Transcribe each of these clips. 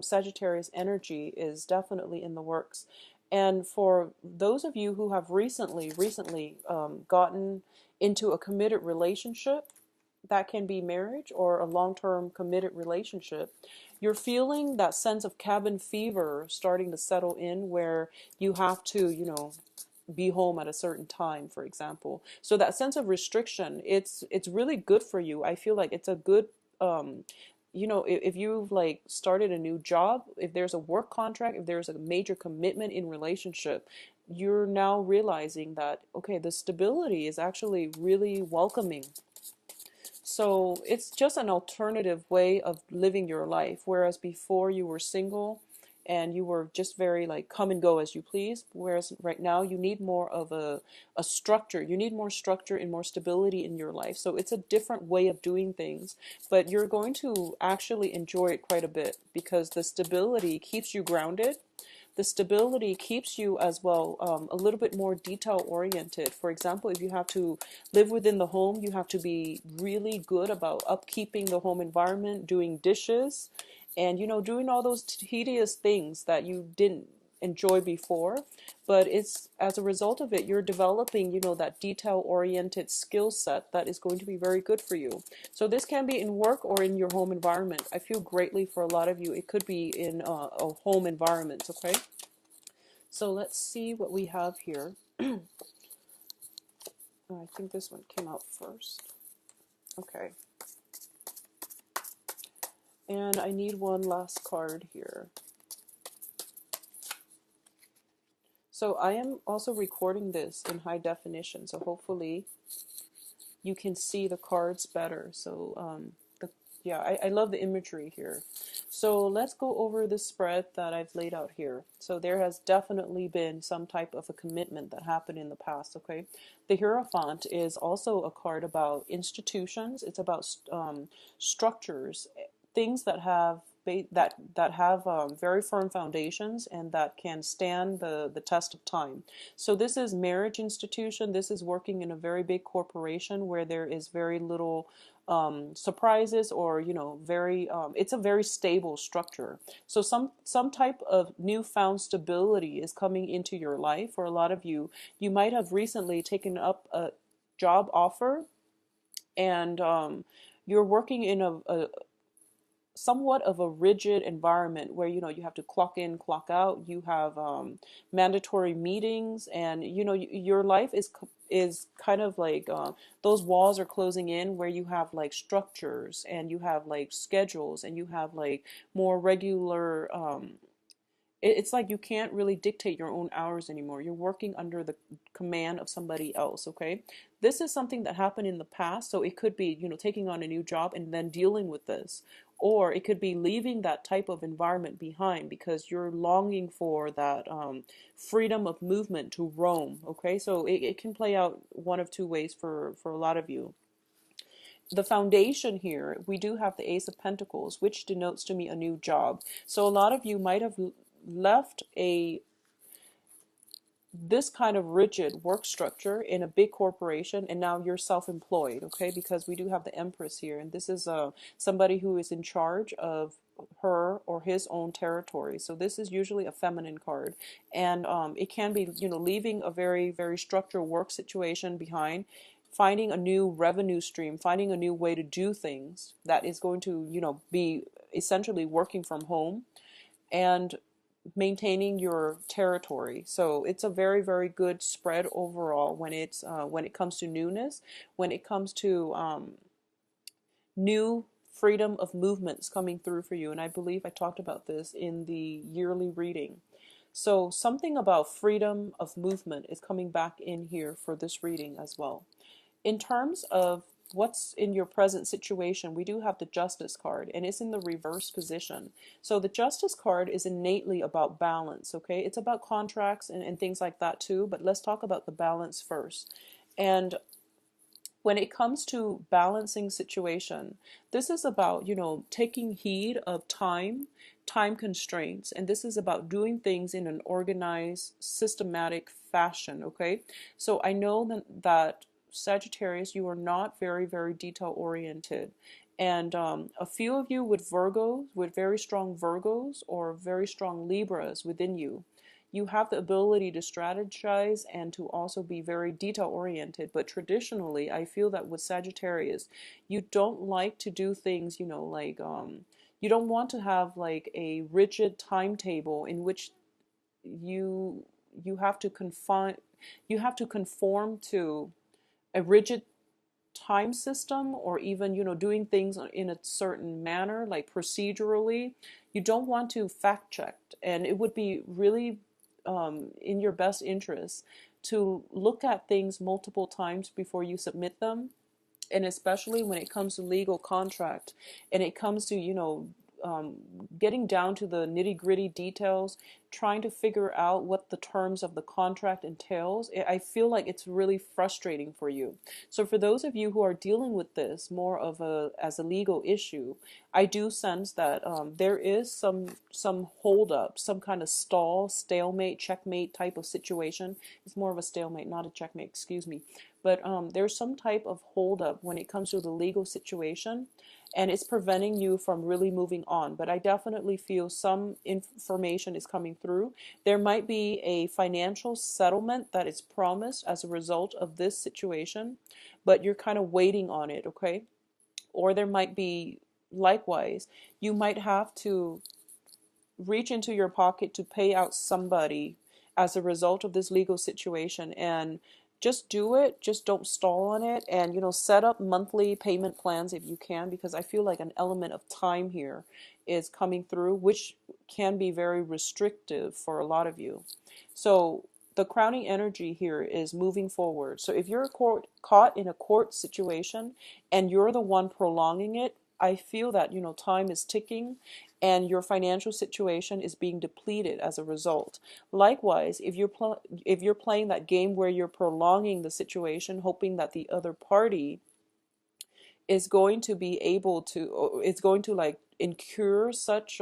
Sagittarius energy is definitely in the works. And for those of you who have recently gotten into a committed relationship, that can be marriage or a long-term committed relationship, you're feeling that sense of cabin fever starting to settle in, where you have to, be home at a certain time, for example. So that sense of restriction, it's really good for you. I feel like it's a good, if you've like started a new job, if there's a work contract, if there's a major commitment in relationship, you're now realizing that, okay, the stability is actually really welcoming. So it's just an alternative way of living your life. Whereas before you were single and you were just very like come and go as you please. Whereas right now you need more of a structure. You need more structure and more stability in your life. So it's a different way of doing things, but you're going to actually enjoy it quite a bit because the stability keeps you grounded. The stability keeps you as well a little bit more detail oriented. For example, if you have to live within the home, you have to be really good about upkeeping the home environment, doing dishes, and doing all those tedious things that you didn't enjoy before. But it's as a result of it, you're developing that detail oriented skill set that is going to be very good for you. So this can be in work or in your home environment. I feel greatly for a lot of you it could be in a home environment. Okay, so let's see what we have here. I think this one came out first. Okay, and I need one last card here. So I am also recording this in high definition, so hopefully you can see the cards better. So yeah, I love the imagery here. So let's go over the spread that I've laid out here. So there has definitely been some type of a commitment that happened in the past, okay? The Hierophant is also a card about institutions. It's about structures, things that have very firm foundations and that can stand the test of time. So this is marriage institution. This is working in a very big corporation where there is very little surprises, or very it's a very stable structure. So some type of newfound stability is coming into your life. For a lot of you, you might have recently taken up a job offer, and you're working in a somewhat of a rigid environment where you have to clock in, clock out. You have mandatory meetings, and your life is kind of like those walls are closing in, where you have like structures and you have like schedules and you have like more regular it's like you can't really dictate your own hours anymore. You're working under the command of somebody else, okay? This is something that happened in the past, so it could be, taking on a new job and then dealing with this. Or it could be leaving that type of environment behind because you're longing for that freedom of movement to roam, okay? So it can play out one of two ways for a lot of you. The foundation here, we do have the Ace of Pentacles, which denotes to me a new job. So a lot of you might have left this kind of rigid work structure in a big corporation, and now you're self-employed, okay? Because we do have the Empress here, and this is somebody who is in charge of her or his own territory. So this is usually a feminine card, and it can be leaving a very, very structured work situation behind, finding a new revenue stream, finding a new way to do things that is going to be essentially working from home and maintaining your territory. So it's a very, very good spread overall when it comes to newness, when it comes to new freedom of movements coming through for you. And I believe I talked about this in the yearly reading. So something about freedom of movement is coming back in here for this reading as well. In terms of what's in your present situation, we do have the Justice card, and it's in the reverse position. So the Justice card is innately about balance, okay? It's about contracts and things like that too, but let's talk about the balance first. And when it comes to balancing situation, this is about, taking heed of time constraints, and this is about doing things in an organized, systematic fashion, okay? So I know that Sagittarius, you are not very, very detail oriented. And a few of you with Virgos, with very strong Virgos or very strong Libras within you, you have the ability to strategize and to also be very detail oriented. But traditionally, I feel that with Sagittarius, you don't like to do things, you know, like you don't want to have like a rigid timetable in which you you have to confine you have to conform to a rigid time system, or even, you know, doing things in a certain manner, like procedurally. You don't want to fact check, and it would be really in your best interest to look at things multiple times before you submit them. And especially when it comes to legal contract, and it comes to, you know, um, getting down to the nitty gritty details, trying to figure out what the terms of the contract entails, I feel like it's really frustrating for you. So for those of you who are dealing with this more of a as a legal issue, I do sense that there is some hold up, some kind of stall, stalemate, checkmate type of situation. It's more of a stalemate, not a checkmate, excuse me. But there's some type of hold up when it comes to the legal situation, and it's preventing you from really moving on. But I definitely feel some information is coming through. There might be a financial settlement that is promised as a result of this situation, but you're kind of waiting on it, okay? Or there might be, likewise, you might have to reach into your pocket to pay out somebody as a result of this legal situation. And just do it, just don't stall on it. And, you know, set up monthly payment plans if you can, because I feel like an element of time here is coming through, which can be very restrictive for a lot of you. So the crowning energy here is moving forward. So if you're caught in a court situation and you're the one prolonging it, I feel that, you know, time is ticking and your financial situation is being depleted as a result. Likewise, if you're playing that game where you're prolonging the situation, hoping that the other party is going to be able to, or it's going to like incur such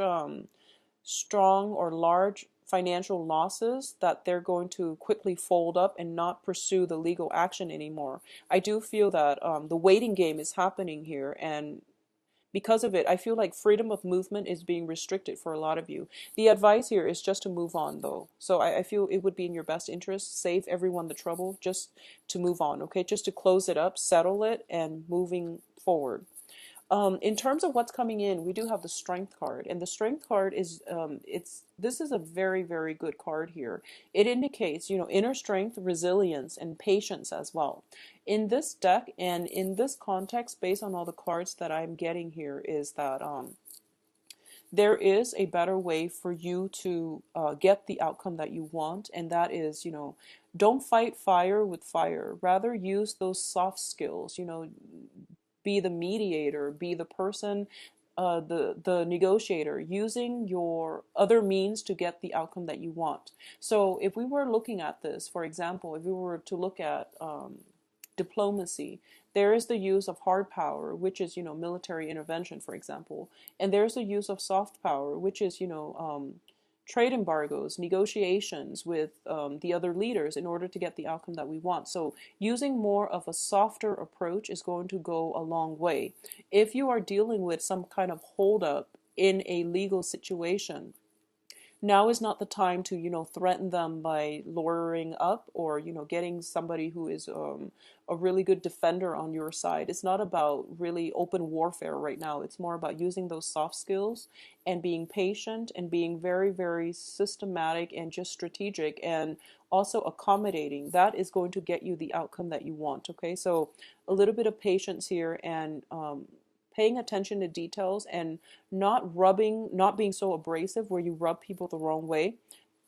strong or large financial losses that they're going to quickly fold up and not pursue the legal action anymore. I do feel that the waiting game is happening here, and because of it, I feel like freedom of movement is being restricted for a lot of you. The advice here is just to move on, though. So I feel it would be in your best interest, save everyone the trouble, just to move on, okay? Just to close it up, settle it, and moving forward. In terms of what's coming in, we do have the Strength card, and the Strength card is this is a very, very good card here. It indicates, you know, inner strength, resilience, and patience as well. In this deck and in this context, based on all the cards that I'm getting here, is that there is a better way for you to get the outcome that you want, and that is, you know, don't fight fire with fire. Rather, use those soft skills, you know, be the mediator, be the person, the negotiator, using your other means to get the outcome that you want. So if we were looking at this, for example, if we were to look at diplomacy, there is the use of hard power, which is, you know, military intervention, for example, and there's the use of soft power, which is, you know, trade embargoes, negotiations with the other leaders in order to get the outcome that we want. So using more of a softer approach is going to go a long way. If you are dealing with some kind of holdup in a legal situation, now is not the time to, you know, threaten them by lawyering up, or, you know, getting somebody who is a really good defender on your side. It's not about really open warfare right now. It's more about using those soft skills and being patient and being very, very systematic and just strategic and also accommodating. That is going to get you the outcome that you want. Okay, so a little bit of patience here, and paying attention to details, and not being so abrasive where you rub people the wrong way.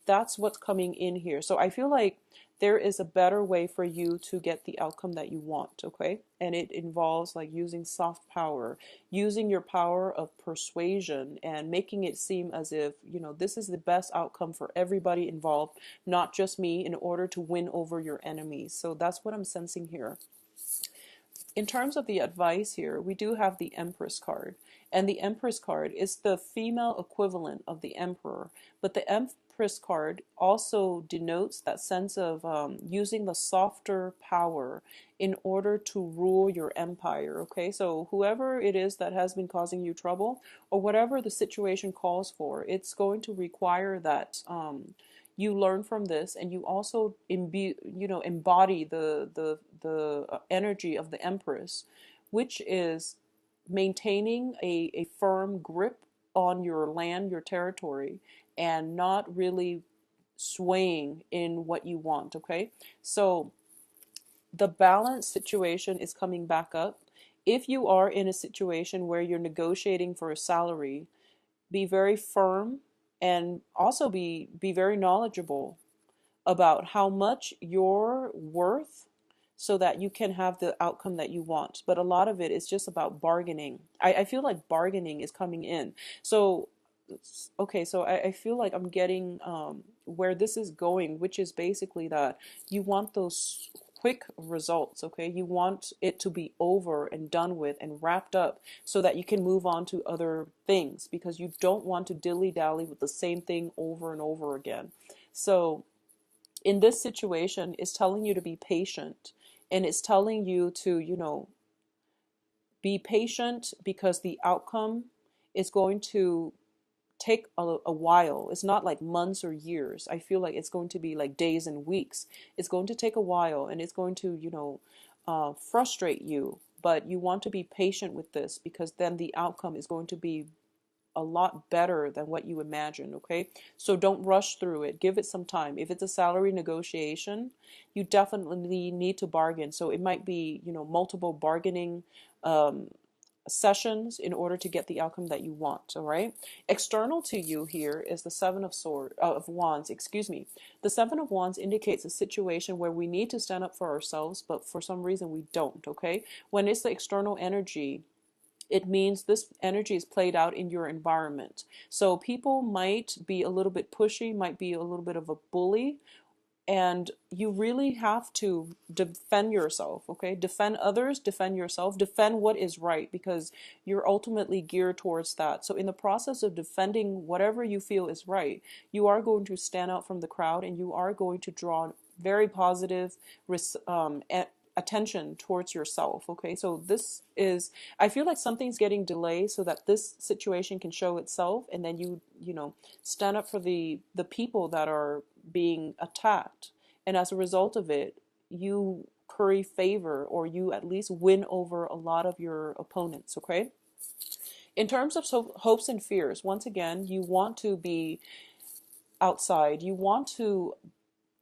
That's what's coming in here. So I feel like there is a better way for you to get the outcome that you want, okay? And it involves like using soft power, using your power of persuasion, and making it seem as if, you know, this is the best outcome for everybody involved, not just me, in order to win over your enemies. So that's what I'm sensing here. In terms of the advice here, we do have the Empress card. And the Empress card is the female equivalent of the Emperor. But the Empress card also denotes that sense of using the softer power in order to rule your empire. Okay, so whoever it is that has been causing you trouble, or whatever the situation calls for, it's going to require that you learn from this, and you also embody the energy of the Empress, which is maintaining a firm grip on your land, your territory, and not really swaying in what you want. Okay, so the balance situation is coming back up. If you are in a situation where you're negotiating for a salary, be very firm, and also be very knowledgeable about how much you're worth so that you can have the outcome that you want. But a lot of it is just about bargaining. I feel like bargaining is coming in. So, okay, so I feel like I'm getting where this is going, which is basically that you want those quick results. Okay, you want it to be over and done with and wrapped up so that you can move on to other things, because you don't want to dilly-dally with the same thing over and over again. So in this situation, it's telling you to be patient, and it's telling you to, be patient, because the outcome is going to take a while. It's not like months or years. I feel like it's going to be like days and weeks. It's going to take a while, and it's going to, frustrate you. But you want to be patient with this, because then the outcome is going to be a lot better than what you imagine. Okay, so don't rush through it. Give it some time. If it's a salary negotiation, you definitely need to bargain. So it might be, multiple bargaining sessions in order to get the outcome that you want. All right, external to you here is the of wands, excuse me. The Seven of Wands indicates a situation where we need to stand up for ourselves, but for some reason we don't. Okay, when it's the external energy, it means this energy is played out in your environment. So people might be a little bit pushy, might be a little bit of a bully, and you really have to defend yourself. Okay, defend others, defend yourself, defend what is right, because you're ultimately geared towards that. So in the process of defending whatever you feel is right, you are going to stand out from the crowd, and you are going to draw very positive attention towards yourself. Okay, so this is, I feel like something's getting delayed so that this situation can show itself, and then you stand up for the people that are being attacked, and as a result of it, you curry favor, or you at least win over a lot of your opponents. Okay, in terms of hopes and fears, once again, you want to be outside, you want to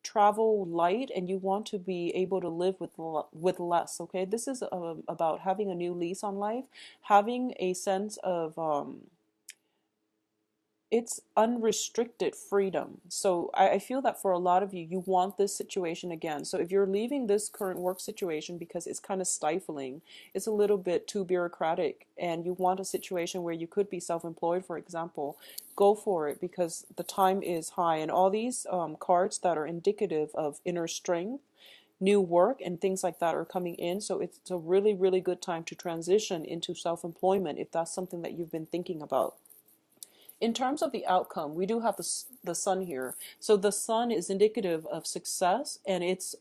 travel light, and you want to be able to live with less. Okay, this is about having a new lease on life, having a sense of it's unrestricted freedom. So I feel that for a lot of you, you want this situation again. So if you're leaving this current work situation because it's kind of stifling, it's a little bit too bureaucratic, and you want a situation where you could be self-employed, for example, go for it, because the time is high. And all these cards that are indicative of inner strength, new work, and things like that are coming in. So it's a really, really good time to transition into self-employment if that's something that you've been thinking about. In terms of the outcome, we do have the sun here. So the sun is indicative of success, and it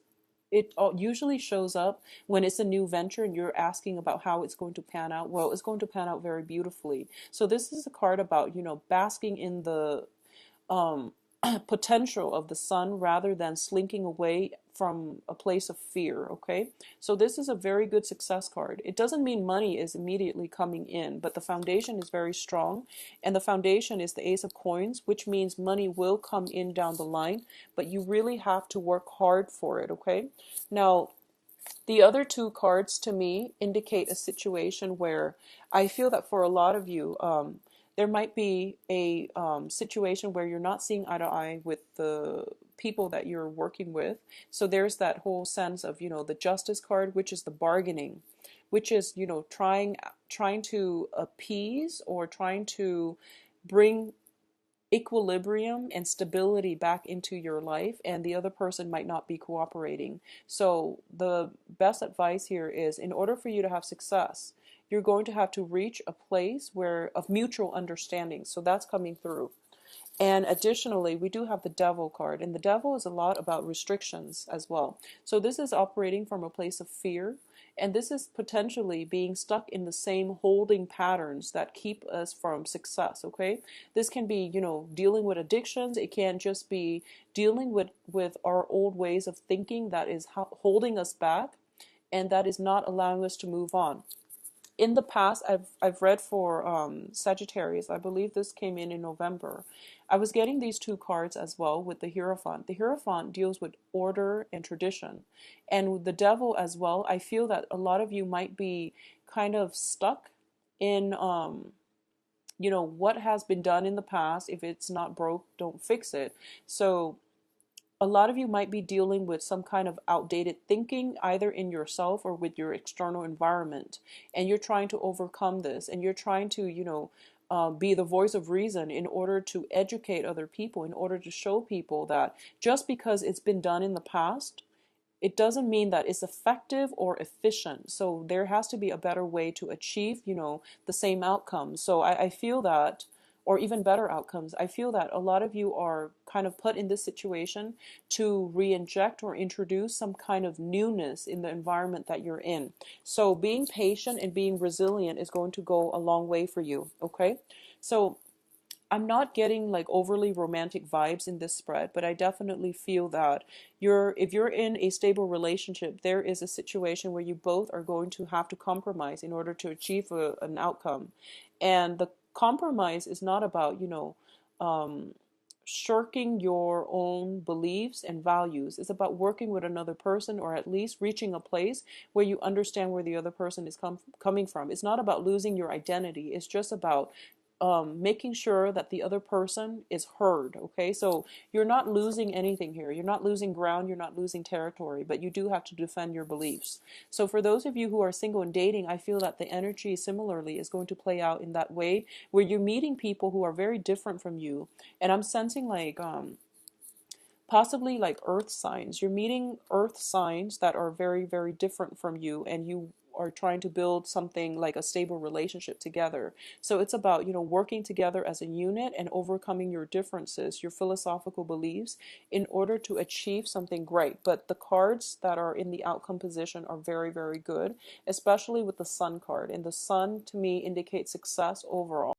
usually shows up when it's a new venture and you're asking about how it's going to pan out. Well, it's going to pan out very beautifully. So this is a card about, basking in the potential of the sun rather than slinking away from a place of fear. Okay, so this is a very good success card. It doesn't mean money is immediately coming in, but the foundation is very strong, and the foundation is the Ace of Coins, which means money will come in down the line, but you really have to work hard for it. Okay, now the other two cards to me indicate a situation where I feel that for a lot of you, there might be a situation where you're not seeing eye to eye with the people that you're working with. So there's that whole sense of, the Justice card, which is the bargaining, which is, trying to appease or trying to bring equilibrium and stability back into your life, and the other person might not be cooperating. So the best advice here is, in order for you to have success, you're going to have to reach a place where of mutual understanding. So that's coming through. And additionally, we do have the Devil card, and the Devil is a lot about restrictions as well. So this is operating from a place of fear, and this is potentially being stuck in the same holding patterns that keep us from success, okay? This can be, dealing with addictions. It can just be dealing with our old ways of thinking that is holding us back and that is not allowing us to move on. In the past, I've read for Sagittarius. I believe this came in November. I was getting these two cards as well with the Hierophant. The Hierophant deals with order and tradition. And with the Devil as well, I feel that a lot of you might be kind of stuck in, what has been done in the past. If it's not broke, don't fix it. So a lot of you might be dealing with some kind of outdated thinking, either in yourself or with your external environment. And you're trying to overcome this, and you're trying to, be the voice of reason in order to educate other people, in order to show people that just because it's been done in the past, it doesn't mean that it's effective or efficient. So there has to be a better way to achieve, the same outcome. So I feel that, or even better outcomes, I feel that a lot of you are kind of put in this situation to re-inject or introduce some kind of newness in the environment that you're in. So being patient and being resilient is going to go a long way for you, okay? So I'm not getting like overly romantic vibes in this spread, but I definitely feel that if you're in a stable relationship, there is a situation where you both are going to have to compromise in order to achieve an outcome. And the compromise is not about, shirking your own beliefs and values. It's about working with another person, or at least reaching a place where you understand where the other person is coming from. It's not about losing your identity. It's just about making sure that the other person is heard. Okay, so you're not losing anything here. You're not losing ground. You're not losing territory, but you do have to defend your beliefs. So for those of you who are single and dating, I feel that the energy similarly is going to play out in that way, where you're meeting people who are very different from you. And I'm sensing like possibly like earth signs. You're meeting earth signs that are very, very different from you, and you are trying to build something like a stable relationship together. So it's about, working together as a unit and overcoming your differences, your philosophical beliefs, in order to achieve something great. But the cards that are in the outcome position are very, very good, especially with the Sun card. And the Sun to me indicates success overall.